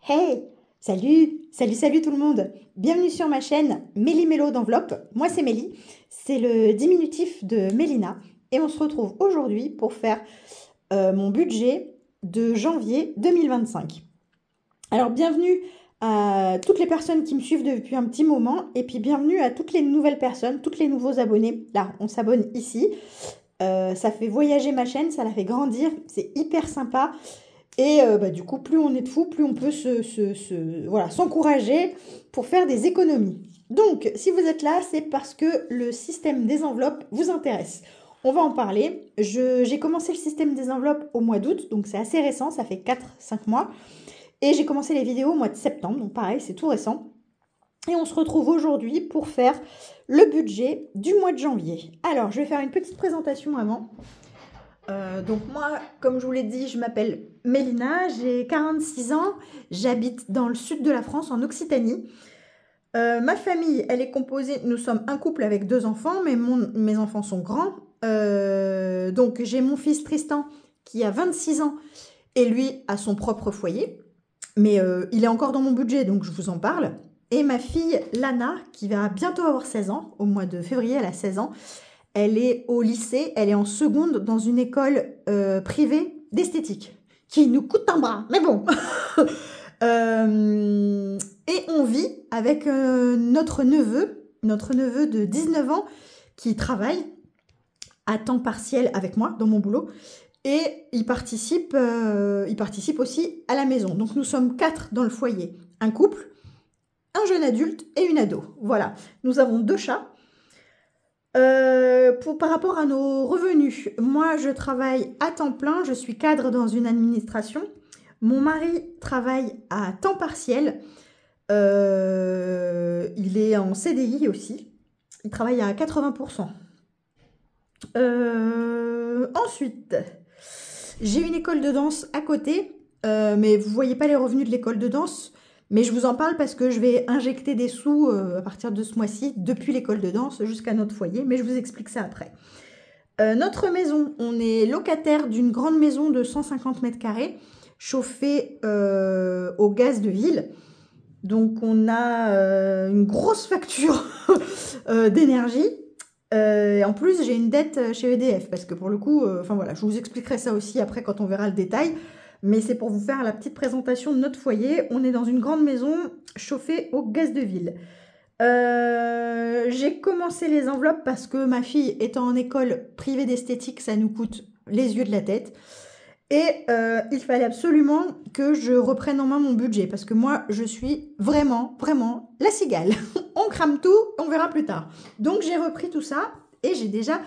Hey, salut tout le monde. Bienvenue sur ma chaîne Méli Mélo d'enveloppe. Moi c'est Méli, c'est le diminutif de Mélina et on se retrouve aujourd'hui pour faire mon budget de janvier 2025. Alors bienvenue à toutes les personnes qui me suivent depuis un petit moment et puis bienvenue à toutes les nouvelles personnes, tous les nouveaux abonnés. Là, on s'abonne ici. Ça fait voyager ma chaîne, ça la fait grandir, c'est hyper sympa. Et du coup, plus on est de fous, plus on peut s'encourager pour faire des économies. Donc, si vous êtes là, c'est parce que le système des enveloppes vous intéresse. On va en parler. J'ai commencé le système des enveloppes au mois d'août, donc c'est assez récent, ça fait 4-5 mois. Et j'ai commencé les vidéos au mois de septembre, donc pareil, c'est tout récent. Et on se retrouve aujourd'hui pour faire le budget du mois de janvier. Alors, je vais faire une petite présentation avant. Donc moi, comme je vous l'ai dit, je m'appelle Mélina, j'ai 46 ans, j'habite dans le sud de la France, en Occitanie. Ma famille, elle est composée, nous sommes un couple avec 2 enfants, mais mes enfants sont grands. Donc j'ai mon fils Tristan qui a 26 ans et lui a son propre foyer. Mais il est encore dans mon budget, donc je vous en parle. Et ma fille Lana, qui va bientôt avoir 16 ans, au mois de février, elle a 16 ans. Elle est au lycée, elle est en seconde dans une école privée d'esthétique, qui nous coûte un bras, mais bon. Et on vit avec notre neveu de 19 ans, qui travaille à temps partiel avec moi dans mon boulot. Et il participe aussi à la maison. Donc nous sommes 4 dans le foyer. Un couple, un jeune adulte et une ado. Voilà, nous avons 2 chats. Par rapport à nos revenus, moi je travaille à temps plein, je suis cadre dans une administration. Mon mari travaille à temps partiel, il est en CDI aussi, il travaille à 80%. Ensuite, j'ai une école de danse à côté, mais vous ne voyez pas les revenus de l'école de danse. Mais je vous en parle parce que je vais injecter des sous à partir de ce mois-ci, depuis l'école de danse jusqu'à notre foyer, mais je vous explique ça après. Notre maison, on est locataire d'une grande maison de 150 mètres carrés, chauffée au gaz de ville. Donc on a une grosse facture d'énergie. En plus, j'ai une dette chez EDF, parce que pour le coup, enfin voilà, je vous expliquerai ça aussi après quand on verra le détail. Mais c'est pour vous faire la petite présentation de notre foyer. On est dans une grande maison chauffée au gaz de ville. J'ai commencé les enveloppes parce que ma fille étant en école privée d'esthétique, ça nous coûte les yeux de la tête. Et il fallait absolument que je reprenne en main mon budget parce que moi, je suis vraiment la cigale. On crame tout, on verra plus tard. Donc j'ai repris tout ça et j'ai déjà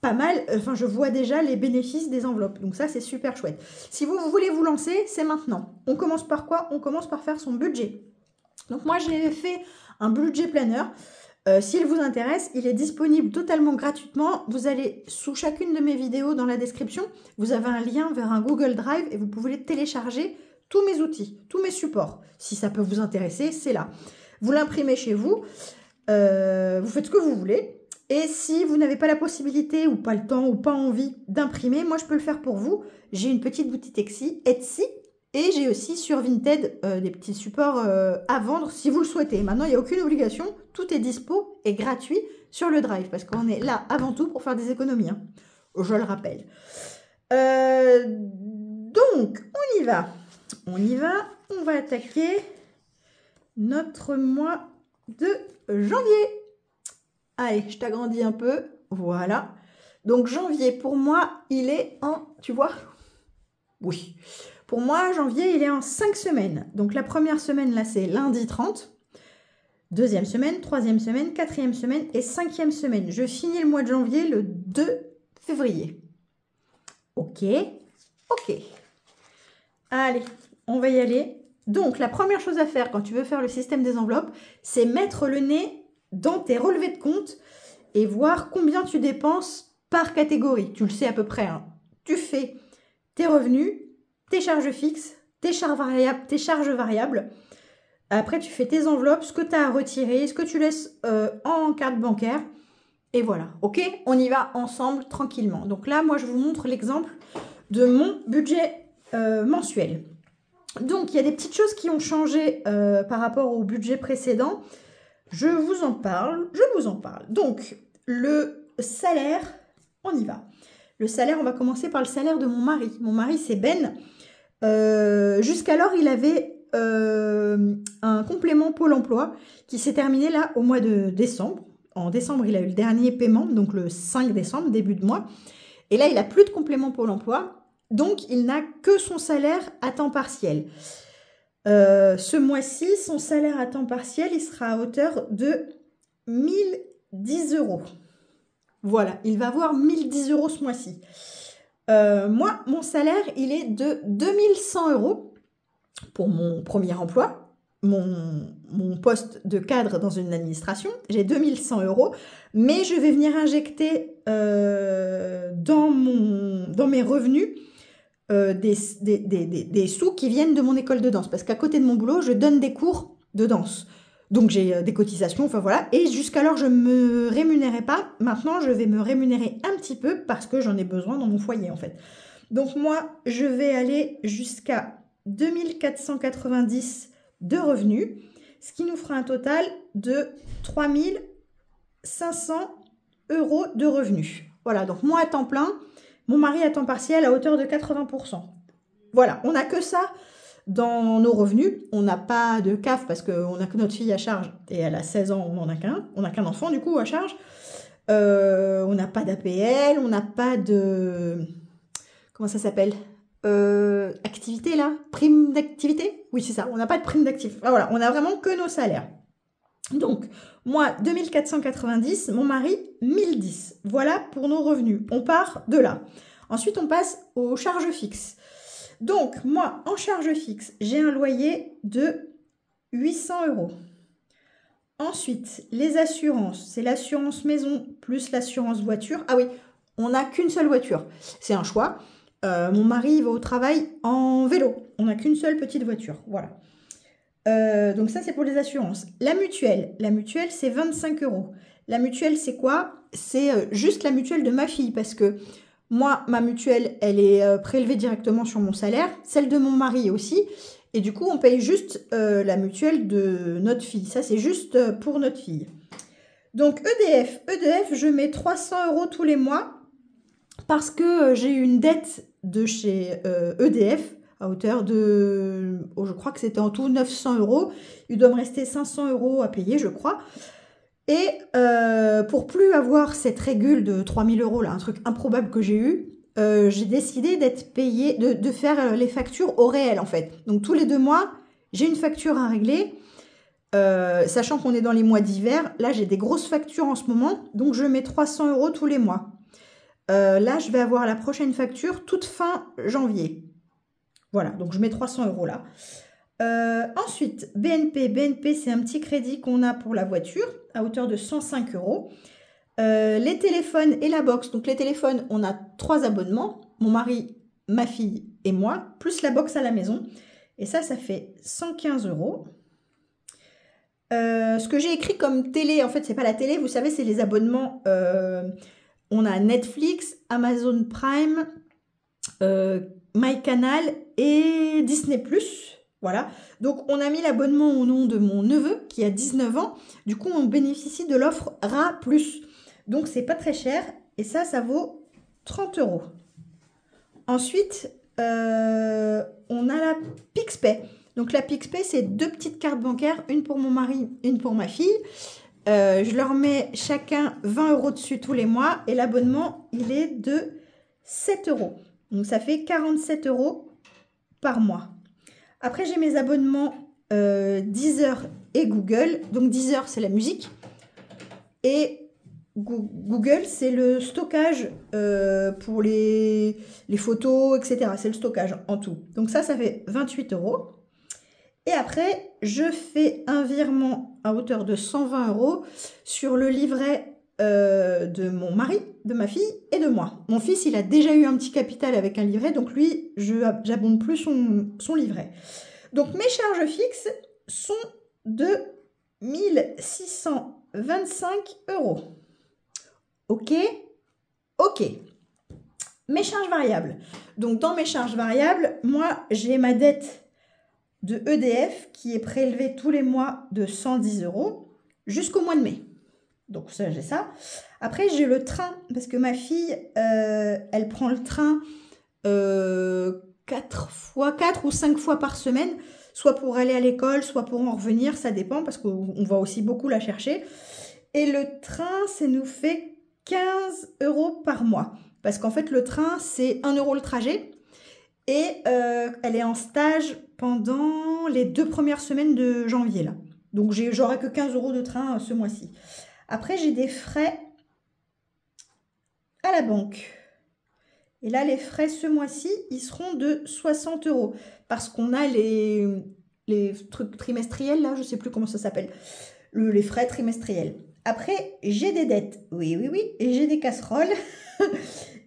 pas mal, enfin je vois déjà les bénéfices des enveloppes, donc ça c'est super chouette. Si vous voulez vous lancer, c'est maintenant. On commence par quoi? On commence par faire son budget. Donc moi j'ai fait un budget planner. S'il vous intéresse, il est disponible totalement gratuitement. Vous allez sous chacune de mes vidéos dans la description, vous avez un lien vers un Google Drive et vous pouvez télécharger tous mes outils, tous mes supports. Si ça peut vous intéresser, c'est là. Vous l'imprimez chez vous, vous faites ce que vous voulez. Et si vous n'avez pas la possibilité ou pas le temps ou pas envie d'imprimer, moi je peux le faire pour vous. J'ai une petite boutique Etsy et j'ai aussi sur Vinted des petits supports à vendre si vous le souhaitez. Maintenant, il n'y a aucune obligation, tout est dispo et gratuit sur le Drive parce qu'on est là avant tout pour faire des économies, hein. Je le rappelle. Donc, on y va. On va attaquer notre mois de janvier. Allez, je t'agrandis un peu. Voilà. Donc, janvier, pour moi, il est en... Tu vois? Oui. Pour moi, janvier, il est en 5 semaines. Donc, la première semaine, là, c'est lundi 30. Deuxième semaine, troisième semaine, quatrième semaine et cinquième semaine. Je finis le mois de janvier le 2 février. Ok. Ok. Allez, on va y aller. Donc, la première chose à faire quand tu veux faire le système des enveloppes, c'est mettre le nez dans tes relevés de compte et voir combien tu dépenses par catégorie. Tu le sais à peu près, hein. Tu fais tes revenus, tes charges fixes, tes charges variables. Après, tu fais tes enveloppes, ce que tu as à retirer, ce que tu laisses en carte bancaire. Et voilà, ok? On y va ensemble, tranquillement. Donc là, moi, je vous montre l'exemple de mon budget mensuel. Donc, il y a des petites choses qui ont changé par rapport au budget précédent. Je vous en parle. Donc, le salaire, on y va. Le salaire, on va commencer par le salaire de mon mari. Mon mari, c'est Ben. Jusqu'alors, il avait un complément Pôle emploi qui s'est terminé là au mois de décembre. En décembre, il a eu le dernier paiement, donc le 5 décembre, début de mois. Et là, il n'a plus de complément Pôle emploi. Donc, il n'a que son salaire à temps partiel. Ce mois-ci, son salaire à temps partiel, il sera à hauteur de 1010 €. Voilà, il va avoir 1010 € ce mois-ci. Moi, mon salaire, il est de 2100 € pour mon premier emploi, mon poste de cadre dans une administration. J'ai 2100 €, mais je vais venir injecter dans mes revenus des sous qui viennent de mon école de danse. Parce qu'à côté de mon boulot, je donne des cours de danse. Donc j'ai des cotisations, enfin voilà. Et jusqu'alors, je ne me rémunérais pas. Maintenant, je vais me rémunérer un petit peu parce que j'en ai besoin dans mon foyer en fait. Donc moi, je vais aller jusqu'à 2490 de revenus, ce qui nous fera un total de 3500 € de revenus. Voilà, donc moi à temps plein, mon mari à temps partiel à hauteur de 80%. Voilà, on n'a que ça dans nos revenus. On n'a pas de CAF parce qu'on n'a que notre fille à charge et elle a 16 ans, on n'en a qu'un. On n'a qu'un enfant du coup à charge. On n'a pas d'APL, on n'a pas de... Comment ça s'appelle activité là, prime d'activité. Oui, c'est ça, on n'a pas de prime d'activité. Ah, voilà, on a vraiment que nos salaires. Donc, moi, 2490, mon mari, 1010. Voilà pour nos revenus. On part de là. Ensuite, on passe aux charges fixes. Donc, moi, en charge fixe, j'ai un loyer de 800 €. Ensuite, les assurances, c'est l'assurance maison plus l'assurance voiture. Ah oui, on n'a qu'une seule voiture. C'est un choix. Mon mari va au travail en vélo. On n'a qu'une seule petite voiture. Voilà. Donc ça, c'est pour les assurances. La mutuelle, c'est 25 €. La mutuelle, c'est quoi? C'est juste la mutuelle de ma fille parce que moi, ma mutuelle, elle est prélevée directement sur mon salaire. Celle de mon mari aussi. Et du coup, on paye juste la mutuelle de notre fille. Ça, c'est juste pour notre fille. Donc EDF, je mets 300 € tous les mois parce que j'ai une dette de chez EDF à hauteur de, je crois que c'était en tout 900 €. Il doit me rester 500 € à payer, je crois. Et pour plus avoir cette régule de 3000 € là, un truc improbable que j'ai eu, j'ai décidé d'être payée, de faire les factures au réel en fait. Donc tous les 2 mois, j'ai une facture à régler, sachant qu'on est dans les mois d'hiver. Là, j'ai des grosses factures en ce moment, donc je mets 300 € tous les mois. Là, je vais avoir la prochaine facture toute fin janvier. Voilà, donc je mets 300 € là. Ensuite, BNP, c'est un petit crédit qu'on a pour la voiture à hauteur de 105 €. Les téléphones et la box. Donc les téléphones, on a 3 abonnements. Mon mari, ma fille et moi, plus la box à la maison. Et ça fait 115 €. Ce que j'ai écrit comme télé, en fait, c'est pas la télé, vous savez, c'est les abonnements. On a Netflix, Amazon Prime, MyCanal et Disney+. Voilà. Donc, on a mis l'abonnement au nom de mon neveu qui a 19 ans. Du coup, on bénéficie de l'offre RA+. Donc, c'est pas très cher. Et ça vaut 30 €. Ensuite, on a la PixPay. Donc, la PixPay, c'est 2 petites cartes bancaires. Une pour mon mari, une pour ma fille. Je leur mets chacun 20 € dessus tous les mois. Et l'abonnement, il est de 7 €. Donc, ça fait 47 € par mois. Après, j'ai mes abonnements Deezer et Google. Donc, Deezer, c'est la musique. Et Google, c'est le stockage pour les photos, etc. C'est le stockage en tout. Donc, ça fait 28 €. Et après, je fais un virement à hauteur de 120 € sur le livret de mon mari, de ma fille et de moi. Mon fils, il a déjà eu un petit capital avec un livret, donc lui, j'abonde plus son livret. Donc mes charges fixes sont de 1625 €. Ok. Mes charges variables. Donc dans mes charges variables, moi, j'ai ma dette de EDF qui est prélevé tous les mois de 110 € jusqu'au mois de mai. Donc ça, j'ai ça. Après, j'ai le train, parce que ma fille, elle prend le train 4 ou 5 fois par semaine, soit pour aller à l'école, soit pour en revenir, ça dépend, parce qu'on va aussi beaucoup la chercher. Et le train, ça nous fait 15 € par mois. Parce qu'en fait, le train, c'est 1 € le trajet. Et elle est en stage pendant les 2 premières semaines de janvier, là. Donc, j'aurai que 15 € de train ce mois-ci. Après, j'ai des frais à la banque. Et là, les frais ce mois-ci, ils seront de 60 €. Parce qu'on a les trucs trimestriels, là, je ne sais plus comment ça s'appelle. Les frais trimestriels. Après, j'ai des dettes. Oui, oui, oui. Et j'ai des casseroles.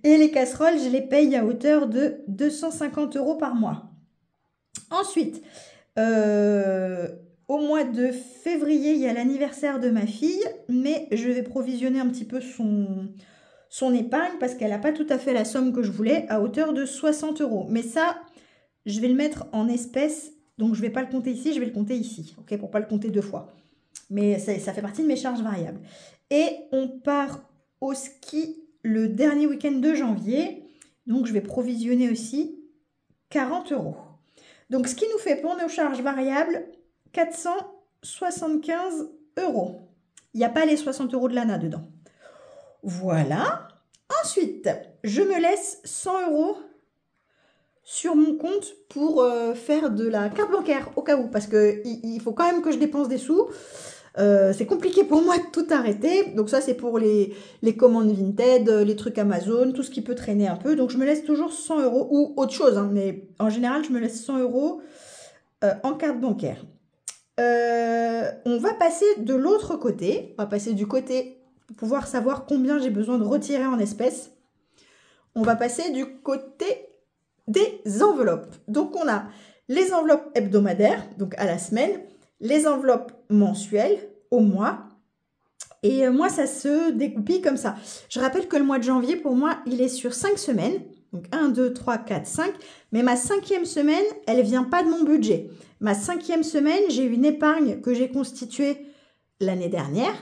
Et les casseroles, je les paye à hauteur de 250 € par mois. Ensuite, au mois de février, il y a l'anniversaire de ma fille, mais je vais provisionner un petit peu son épargne parce qu'elle n'a pas tout à fait la somme que je voulais, à hauteur de 60 €. Mais ça, je vais le mettre en espèces, donc je ne vais pas le compter ici, je vais le compter ici, ok, pour ne pas le compter 2 fois. Mais ça fait partie de mes charges variables. Et on part au ski le dernier week-end de janvier, donc je vais provisionner aussi 40 €. Donc ce qui nous fait pour nos charges variables 475 €. Il n'y a pas les 60 € de l'ANA dedans. Voilà. Ensuite, je me laisse 100 € sur mon compte pour faire de la carte bancaire au cas où, parce qu'il faut quand même que je dépense des sous. C'est compliqué pour moi de tout arrêter. Donc ça, c'est pour les commandes Vinted, les trucs Amazon, tout ce qui peut traîner un peu. Donc je me laisse toujours 100 € ou autre chose, hein, mais en général, je me laisse 100 € en carte bancaire. On va passer de l'autre côté. On va passer du côté pour pouvoir savoir combien j'ai besoin de retirer en espèces. On va passer du côté des enveloppes. Donc on a les enveloppes hebdomadaires, donc à la semaine, les enveloppes mensuelles au mois. Et moi, ça se découpille comme ça. Je rappelle que le mois de janvier, pour moi, il est sur 5 semaines. Donc 1, 2, 3, 4, 5. Mais ma 5e semaine, elle ne vient pas de mon budget. Ma 5e semaine, j'ai une épargne que j'ai constituée l'année dernière.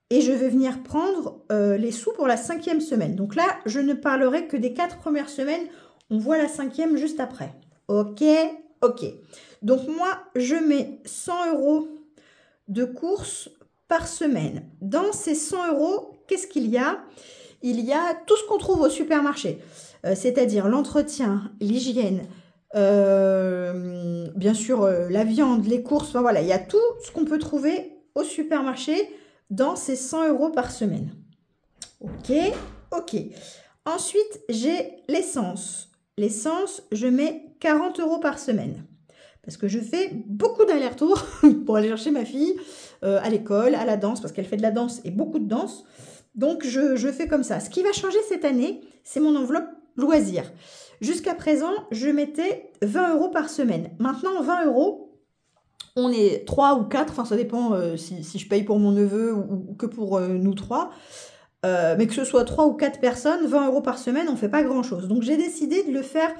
Et je vais venir prendre les sous pour la 5e semaine. Donc là, je ne parlerai que des 4 premières semaines. On voit la 5e juste après. Ok, ok. Donc moi, je mets 100 € de courses par semaine. Dans ces 100 €, qu'est-ce qu'il y a? Il y a tout ce qu'on trouve au supermarché. C'est-à-dire l'entretien, l'hygiène, bien sûr la viande, les courses. Enfin voilà, il y a tout ce qu'on peut trouver au supermarché dans ces 100 € par semaine. Ok, ok. Ensuite, j'ai l'essence. L'essence, je mets 40 € par semaine. Parce que je fais beaucoup d'allers-retours pour aller chercher ma fille à l'école, à la danse, parce qu'elle fait de la danse et beaucoup de danse. Donc, je fais comme ça. Ce qui va changer cette année, c'est mon enveloppe loisirs. Jusqu'à présent, je mettais 20 € par semaine. Maintenant, 20 €, on est 3 ou 4, enfin ça dépend si je paye pour mon neveu ou que pour nous 3. Mais que ce soit 3 ou 4 personnes, 20 € par semaine, on ne fait pas grand-chose. Donc, j'ai décidé de le faire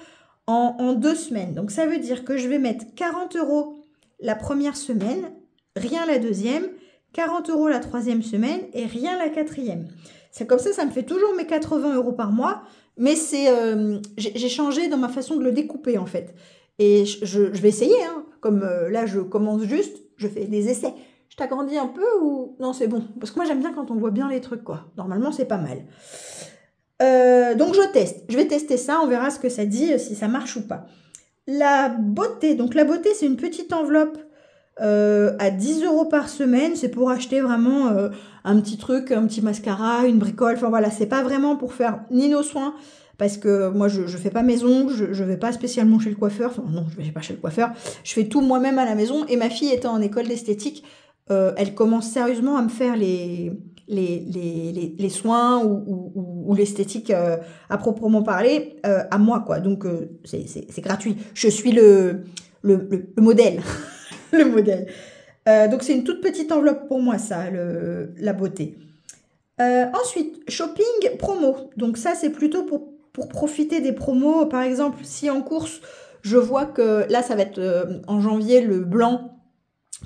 en 2 semaines. Donc, ça veut dire que je vais mettre 40 € la première semaine, rien la deuxième, 40 € la troisième semaine et rien la quatrième. C'est comme ça me fait toujours mes 80 € par mois, mais j'ai changé dans ma façon de le découper en fait. Et je vais essayer, hein. Comme là je commence juste, je fais des essais. Je t'agrandis un peu ou... Non, c'est bon. Parce que moi j'aime bien quand on voit bien les trucs, quoi. Normalement, c'est pas mal. Donc je teste. Je vais tester ça, on verra ce que ça dit, si ça marche ou pas. La beauté. Donc la beauté, c'est une petite enveloppe à 10 € par semaine. C'est pour acheter vraiment un petit truc, un petit mascara, une bricole. Enfin voilà, c'est pas vraiment pour faire ni nos soins. Parce que moi, je fais pas mes ongles, je vais pas spécialement chez le coiffeur. Enfin non, je vais pas chez le coiffeur. Je fais tout moi-même à la maison. Et ma fille étant en école d'esthétique, elle commence sérieusement à me faire les soins ou l'esthétique à proprement parler à moi, quoi. Donc, c'est gratuit. Je suis le modèle. Le modèle. Donc, c'est une toute petite enveloppe pour moi, ça, la beauté. Ensuite, shopping promo. Donc, ça, c'est plutôt pour profiter des promos. Par exemple, si en course, je vois que là, ça va être en janvier le blanc,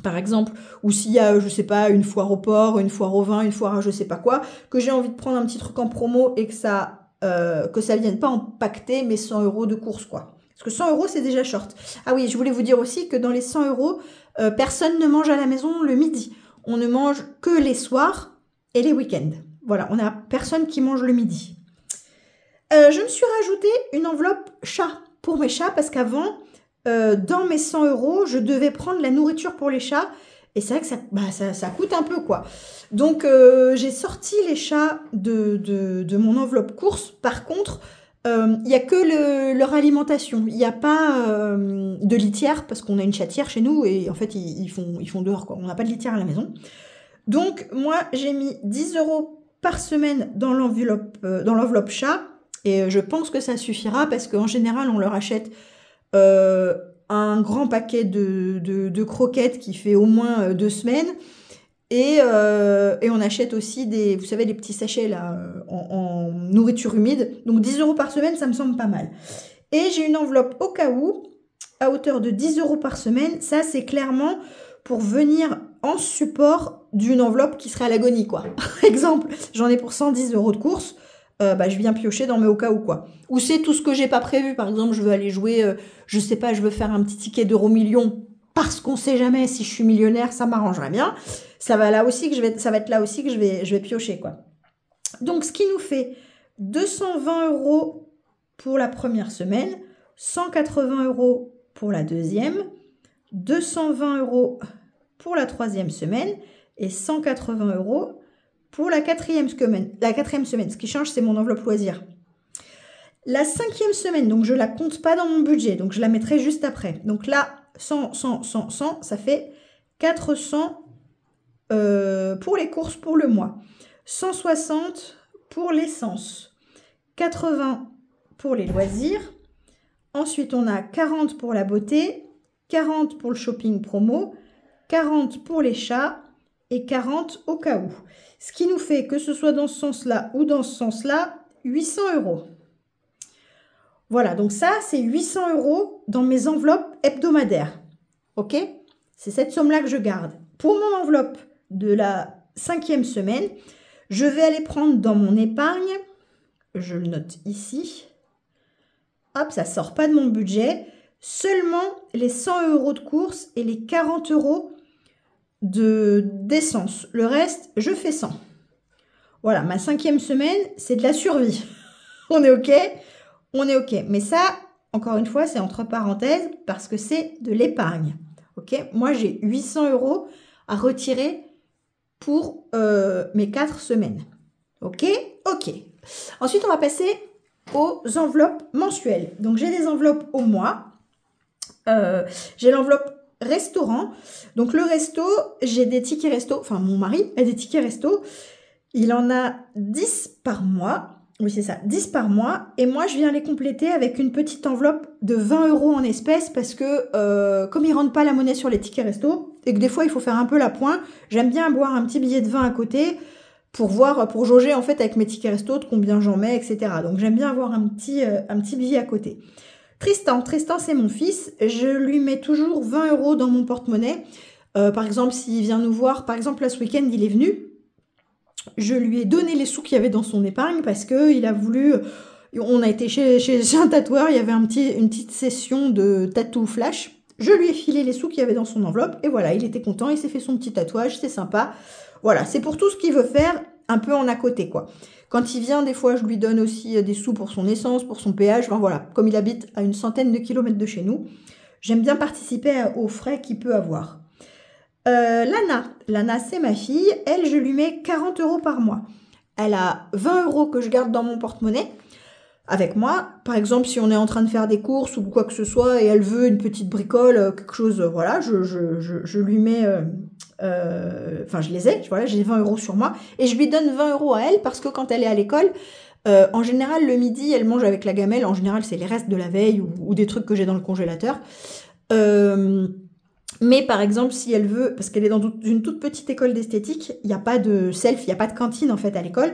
par exemple, ou s'il y a, je sais pas, une foire au porc, une foire au vin, une foire à je sais pas quoi, que j'ai envie de prendre un petit truc en promo et que ça vienne pas impacter mes 100 € de course, quoi. Parce que 100 € c'est déjà short. Ah oui, je voulais vous dire aussi que dans les 100 €, personne ne mange à la maison le midi. On ne mange que les soirs et les week-ends. Voilà, on n'a personne qui mange le midi. Je me suis rajouté une enveloppe chat pour mes chats parce qu'avant, dans mes 100 €, je devais prendre la nourriture pour les chats. Et c'est vrai que ça coûte un peu, quoi. Donc, j'ai sorti les chats de mon enveloppe course. Par contre, il n'y a que leur alimentation. Il n'y a pas de litière parce qu'on a une chatière chez nous et en fait, ils font dehors, quoi. On n'a pas de litière à la maison. Donc, moi, j'ai mis 10 € par semaine dans l'enveloppe chat. Et je pense que ça suffira parce qu'en général, on leur achète un grand paquet de croquettes qui fait au moins 2 semaines. Et on achète aussi vous savez, les petits sachets là en nourriture humide. Donc 10 € par semaine, ça me semble pas mal. Et j'ai une enveloppe au cas où, à hauteur de 10 € par semaine. Ça, c'est clairement pour venir en support d'une enveloppe qui serait à l'agonie, quoi. Par exemple, j'en ai pour 110 € de course. Je viens piocher dans mes au cas où, quoi. Ou c'est tout ce que j'ai pas prévu. Par exemple, je veux aller jouer, je sais pas, je veux faire un petit ticket d'euro million parce qu'on sait jamais si je suis millionnaire, ça m'arrangerait bien. Ça va être là aussi que je vais piocher, quoi. Donc, ce qui nous fait 220 € pour la première semaine, 180 € pour la deuxième, 220 € pour la troisième semaine et 180 € pour la quatrième semaine. Ce qui change, c'est mon enveloppe loisir. La cinquième semaine, donc je la compte pas dans mon budget, donc je la mettrai juste après. Donc là, 100, ça fait 400 pour les courses pour le mois. 160 pour l'essence. 80 pour les loisirs. Ensuite, on a 40 pour la beauté, 40 pour le shopping promo, 40 pour les chats et 40 au cas où. Ce qui nous fait, que ce soit dans ce sens-là ou dans ce sens-là, 800 €. Voilà, donc ça, c'est 800 € dans mes enveloppes hebdomadaires. OK? C'est cette somme-là que je garde. Pour mon enveloppe de la cinquième semaine, je vais aller prendre dans mon épargne, je le note ici, hop, ça ne sort pas de mon budget, seulement les 100 € de course et les 40 € d'essence. Le reste, je fais 100. Voilà, ma cinquième semaine, c'est de la survie. On est OK? On est OK. Mais ça, encore une fois, c'est entre parenthèses parce que c'est de l'épargne. OK? Moi, j'ai 800 € à retirer pour mes 4 semaines. OK? OK. Ensuite, on va passer aux enveloppes mensuelles. Donc, j'ai des enveloppes au mois. J'ai l'enveloppe restaurant. Donc, le resto, j'ai des tickets resto. Enfin, mon mari a des tickets resto. Il en a 10 par mois. Oui, c'est ça, 10 par mois. Et moi, je viens les compléter avec une petite enveloppe de 20 € en espèces parce que comme ils ne rendent pas la monnaie sur les tickets resto et que des fois, il faut faire un peu la pointe, j'aime bien avoir un petit billet de 20 à côté pour jauger en fait avec mes tickets resto de combien j'en mets, etc. Donc, j'aime bien avoir un petit billet à côté. Tristan, c'est mon fils. Je lui mets toujours 20 € dans mon porte-monnaie. Par exemple, s'il vient nous voir, par exemple, là, ce week-end, il est venu. Je lui ai donné les sous qu'il y avait dans son épargne parce qu'il a voulu... On a été chez un tatoueur, il y avait une petite session de tatou flash. Je lui ai filé les sous qu'il y avait dans son enveloppe et voilà, il était content, il s'est fait son petit tatouage, c'est sympa. Voilà, c'est pour tout ce qu'il veut faire, un peu en à côté, quoi. Quand il vient, des fois, je lui donne aussi des sous pour son essence, pour son péage. Enfin, voilà, comme il habite à une centaine de kilomètres de chez nous, j'aime bien participer aux frais qu'il peut avoir. Lana, c'est ma fille. Elle, je lui mets 40 € par mois. Elle a 20 € que je garde dans mon porte-monnaie avec moi. Par exemple, si on est en train de faire des courses ou quoi que ce soit et elle veut une petite bricole, quelque chose, voilà, je lui mets... Enfin, je les ai, voilà, j'ai 20 € sur moi. Et je lui donne 20 € à elle parce que quand elle est à l'école, en général, le midi, elle mange avec la gamelle. En général, c'est les restes de la veille ou des trucs que j'ai dans le congélateur. Mais par exemple, si elle veut, parce qu'elle est dans une toute petite école d'esthétique, il n'y a pas de self, il n'y a pas de cantine en fait à l'école.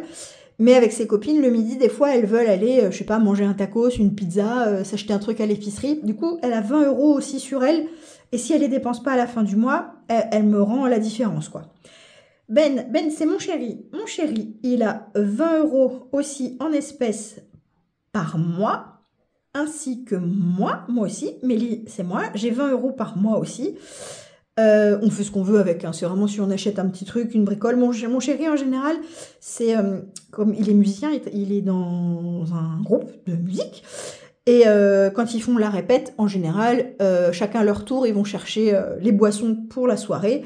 Mais avec ses copines, le midi, des fois, elles veulent aller, je sais pas, manger un tacos, une pizza, s'acheter un truc à l'épicerie. Du coup, elle a 20 € aussi sur elle. Et si elle les dépense pas à la fin du mois, elle me rend la différence, quoi. Ben, c'est mon chéri. Mon chéri, il a 20 € aussi en espèces par mois, ainsi que moi aussi. Mélie, c'est moi. J'ai 20 € par mois aussi. On fait ce qu'on veut avec. Hein. C'est vraiment si on achète un petit truc, une bricole. Mon chéri, en général, c'est comme il est musicien, il est dans un groupe de musique. Et quand ils font la répète, en général, chacun leur tour, ils vont chercher les boissons pour la soirée.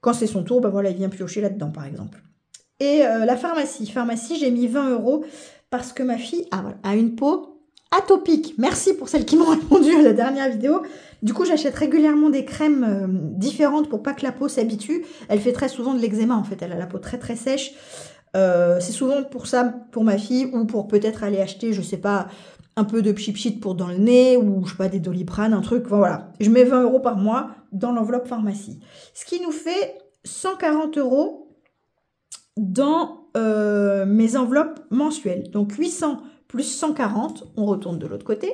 Quand c'est son tour, ben voilà, il vient piocher là-dedans, par exemple. Et la pharmacie, j'ai mis 20 € parce que ma fille a une peau atopique. Merci pour celles qui m'ont répondu à la dernière vidéo. Du coup, j'achète régulièrement des crèmes différentes pour pas que la peau s'habitue. Elle fait très souvent de l'eczéma, en fait. Elle a la peau très très sèche. C'est souvent pour ça, pour ma fille, ou pour peut-être aller acheter, je sais pas, un peu de pchit pour dans le nez, ou je sais pas, des Doliprane, un truc, voilà. Je mets 20 € par mois dans l'enveloppe pharmacie. Ce qui nous fait 140 € dans mes enveloppes mensuelles. Donc 800 plus 140, on retourne de l'autre côté,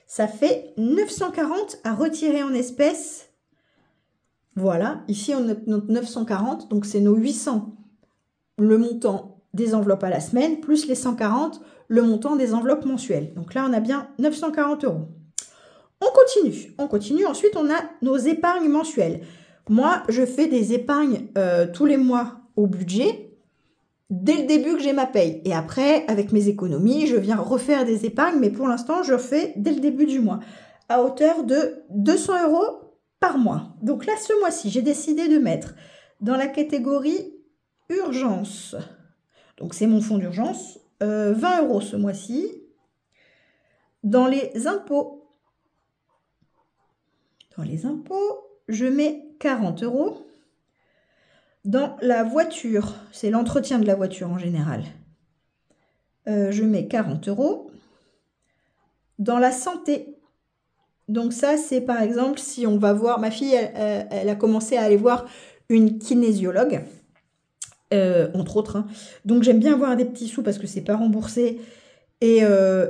ça fait 940 à retirer en espèces. Voilà, ici on a notre 940, donc c'est nos 800, le montant des enveloppes à la semaine, plus les 140, le montant des enveloppes mensuelles. Donc là, on a bien 940 €. On continue. Ensuite, on a nos épargnes mensuelles. Moi, je fais des épargnes tous les mois au budget, dès le début que j'ai ma paye. Et après, avec mes économies, je viens refaire des épargnes, mais pour l'instant, je fais dès le début du mois, à hauteur de 200 € par mois. Donc là, ce mois-ci, j'ai décidé de mettre dans la catégorie urgence. Donc c'est mon fonds d'urgence, 20 € ce mois-ci. Dans les impôts, je mets 40 €. Dans la voiture, c'est l'entretien de la voiture en général, je mets 40 €. Dans la santé, donc ça c'est par exemple si on va voir, ma fille elle a commencé à aller voir une kinésiologue, entre autres, hein. Donc j'aime bien avoir des petits sous parce que c'est pas remboursé. Et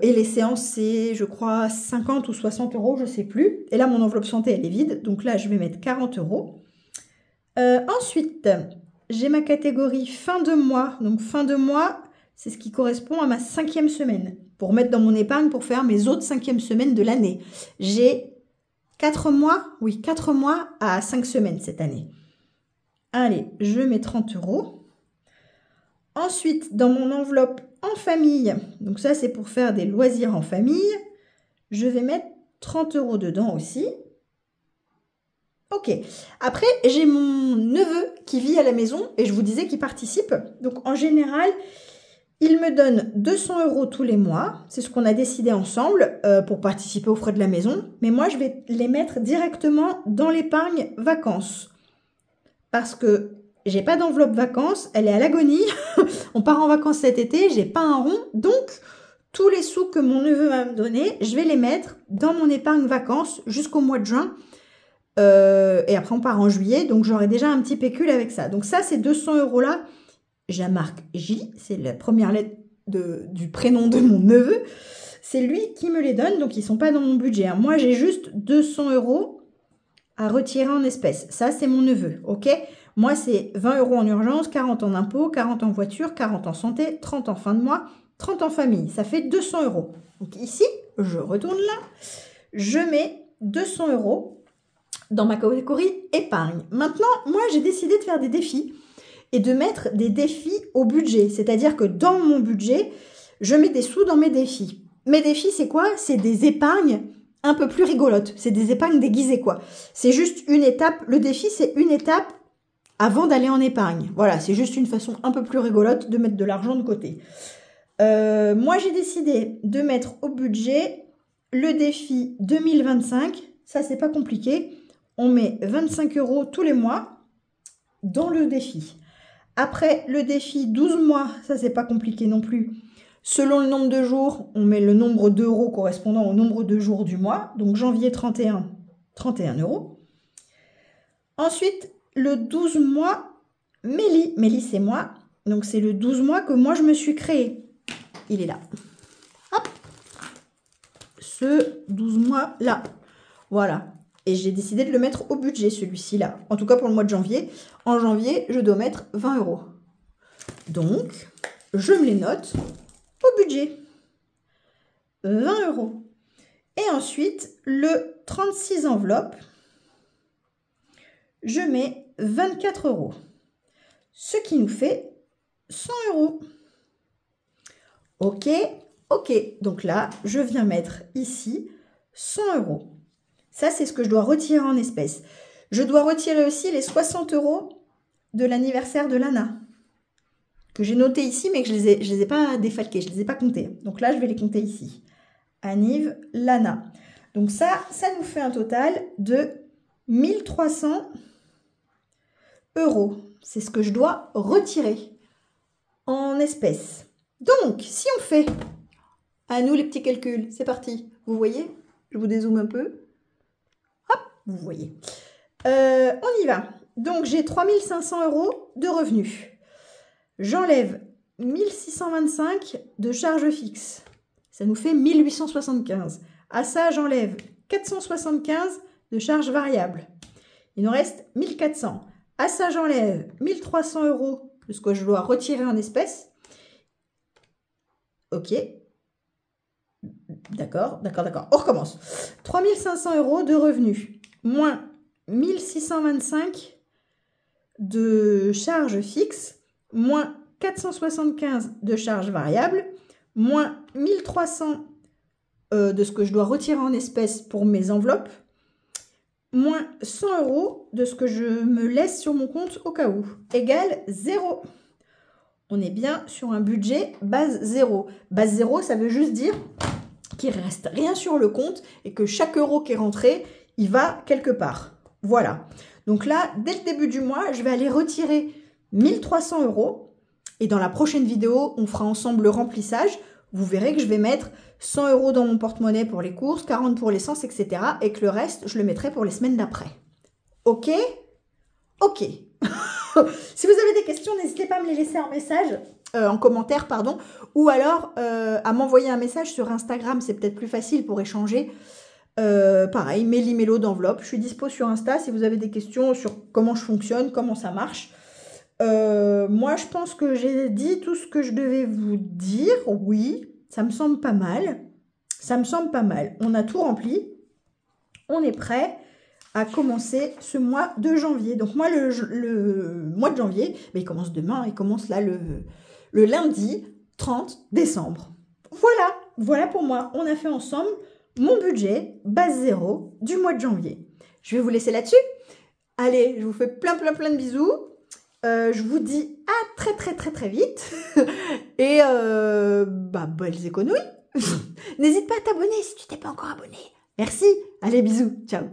les séances, c'est, je crois, 50 ou 60 €, je sais plus. Et là, mon enveloppe santé, elle est vide. Donc là, je vais mettre 40 €. Ensuite, j'ai ma catégorie fin de mois. Donc fin de mois, c'est ce qui correspond à ma 5e semaine. Pour mettre dans mon épargne, pour faire mes autres 5e semaines de l'année. J'ai 4 mois, oui, 4 mois à 5 semaines cette année. Allez, je mets 30 €. Ensuite, dans mon enveloppe en famille, donc ça c'est pour faire des loisirs en famille, je vais mettre 30 € dedans aussi. Ok, après j'ai mon neveu qui vit à la maison et je vous disais qu'il participe. Donc en général, il me donne 200 € tous les mois, c'est ce qu'on a décidé ensemble pour participer aux frais de la maison. Mais moi je vais les mettre directement dans l'épargne vacances parce que j'ai pas d'enveloppe vacances, elle est à l'agonie. On part en vacances cet été, j'ai pas un rond. Donc, tous les sous que mon neveu va me donner, je vais les mettre dans mon épargne vacances jusqu'au mois de juin. Et après, on part en juillet. Donc, j'aurai déjà un petit pécule avec ça. Donc, ça, ces 200 € là, je la marque J. C'est la première lettre du prénom de mon neveu. C'est lui qui me les donne. Donc, ils sont pas dans mon budget, hein. Moi, j'ai juste 200 € à retirer en espèces. Ça, c'est mon neveu, ok? Moi, c'est 20 € en urgence, 40 en impôts, 40 en voiture, 40 en santé, 30 en fin de mois, 30 en famille. Ça fait 200 €. Donc ici, je retourne là, je mets 200 € dans ma catégorie épargne. Maintenant, moi, j'ai décidé de faire des défis et de mettre des défis au budget. C'est-à-dire que dans mon budget, je mets des sous dans mes défis. Mes défis, c'est quoi? C'est des épargnes un peu plus rigolotes. C'est des épargnes déguisées, quoi. C'est juste une étape. Le défi, c'est une étape avant d'aller en épargne. Voilà, c'est juste une façon un peu plus rigolote de mettre de l'argent de côté. Moi, j'ai décidé de mettre au budget le défi 2025. Ça, c'est pas compliqué. On met 25 € tous les mois dans le défi. Après, le défi 12 mois, ça, c'est pas compliqué non plus. Selon le nombre de jours, on met le nombre d'euros correspondant au nombre de jours du mois. Donc, janvier 31, 31 €. Ensuite, le 12 mois, Mélie, c'est moi. Donc, c'est le 12 mois que moi, je me suis créé. il est là. Hop. Ce 12 mois là. Voilà. Et j'ai décidé de le mettre au budget, celui-ci là. En tout cas pour le mois de janvier. En janvier, je dois mettre 20 €. Donc, je me les note au budget. 20 €. Et ensuite, le 36 enveloppes, je mets 24 €. Ce qui nous fait 100 €. Ok, ok. Donc là, je viens mettre ici 100 €. Ça, c'est ce que je dois retirer en espèces. Je dois retirer aussi les 60 € de l'anniversaire de Lana, que j'ai noté ici, mais que je les ai pas défalqués, je ne les ai pas comptés. Donc là, je vais les compter ici. Anniv, Lana. Donc ça nous fait un total de 1300 €. C'est ce que je dois retirer en espèces. Donc, si on fait, à nous les petits calculs, c'est parti. Vous voyez? Je vous dézoome un peu. Hop, vous voyez. On y va. Donc, j'ai 3500 € de revenus. J'enlève 1625 de charges fixes. Ça nous fait 1875. À ça, j'enlève 475 de charges variables. Il nous reste 1400. À ça, j'enlève 1300 € de ce que je dois retirer en espèces. Ok. D'accord. On recommence. 3500 € de revenus, moins 1625 de charges fixes, moins 475 de charges variables, moins 1300 de ce que je dois retirer en espèces pour mes enveloppes, moins 100 € de ce que je me laisse sur mon compte au cas où, égale 0. On est bien sur un budget base 0. Base 0, ça veut juste dire qu'il ne reste rien sur le compte et que chaque euro qui est rentré, il va quelque part. Voilà. Donc là, dès le début du mois, je vais aller retirer 1300 € et dans la prochaine vidéo, on fera ensemble le remplissage. Vous verrez que je vais mettre 100 € dans mon porte-monnaie pour les courses, 40 pour l'essence, etc. Et que le reste, je le mettrai pour les semaines d'après. Ok? Ok. Si vous avez des questions, n'hésitez pas à me les laisser en message, en commentaire, pardon. Ou alors à m'envoyer un message sur Instagram, c'est peut-être plus facile pour échanger. Pareil, méli-mélo d'enveloppe. Je suis dispo sur Insta si vous avez des questions sur comment je fonctionne, comment ça marche. Moi, je pense que j'ai dit tout ce que je devais vous dire. Oui, ça me semble pas mal. Ça me semble pas mal. On a tout rempli. On est prêt à commencer ce mois de janvier. Donc moi, le mois de janvier, il commence demain. Il commence là le lundi 30 décembre. Voilà pour moi. On a fait ensemble mon budget base 0 du mois de janvier. Je vais vous laisser là-dessus. Allez, je vous fais plein de bisous. Je vous dis à très vite. Et belles économies. N'hésite pas à t'abonner si tu t'es pas encore abonné. Merci. Allez, bisous. Ciao.